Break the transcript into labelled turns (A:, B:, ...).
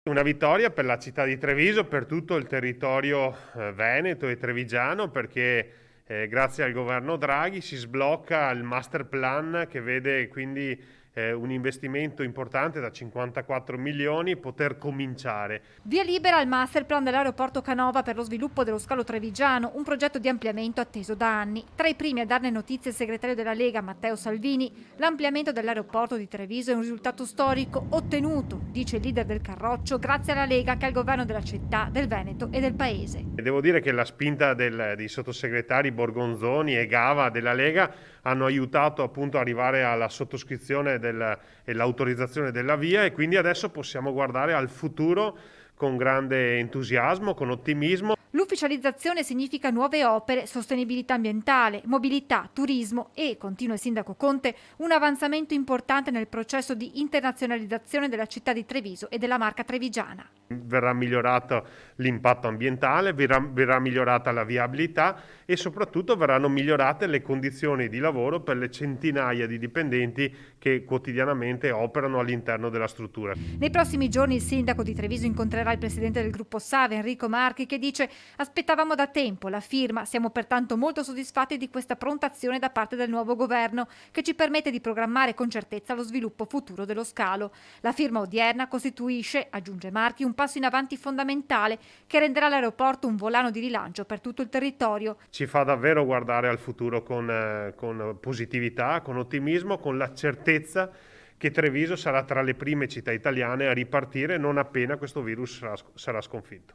A: Una vittoria per la città di Treviso, per tutto il territorio veneto e trevigiano, perché grazie al governo Draghi si sblocca il master plan che vede quindi un investimento importante da 54 milioni poter cominciare.
B: Via libera al masterplan dell'aeroporto Canova per lo sviluppo dello scalo trevigiano, un progetto di ampliamento atteso da anni. Tra i primi a darne notizie il segretario della Lega Matteo Salvini, l'ampliamento dell'aeroporto di Treviso è un risultato storico ottenuto, dice il leader del Carroccio, grazie alla Lega che è al governo della città, del Veneto e del paese.
A: E devo dire che la spinta dei sottosegretari Borgonzoni e Gava della Lega hanno aiutato appunto ad arrivare alla sottoscrizione e l'autorizzazione della via, e quindi adesso possiamo guardare al futuro con grande entusiasmo, con ottimismo.
B: L'ufficializzazione significa nuove opere, sostenibilità ambientale, mobilità, turismo e, continua il sindaco Conte, un avanzamento importante nel processo di internazionalizzazione della città di Treviso e della marca trevigiana.
A: Verrà migliorato l'impatto ambientale, verrà migliorata la viabilità e soprattutto verranno migliorate le condizioni di lavoro per le centinaia di dipendenti che quotidianamente operano all'interno della struttura.
B: Nei prossimi giorni il sindaco di Treviso incontrerà il presidente del gruppo Save, Enrico Marchi, che dice: aspettavamo da tempo la firma, siamo pertanto molto soddisfatti di questa pronta azione da parte del nuovo governo che ci permette di programmare con certezza lo sviluppo futuro dello scalo. La firma odierna costituisce, aggiunge Marchi, un passo in avanti fondamentale che renderà l'aeroporto un volano di rilancio per tutto il territorio.
A: Ci fa davvero guardare al futuro con positività, con ottimismo, con la certezza che Treviso sarà tra le prime città italiane a ripartire non appena questo virus sarà sconfitto.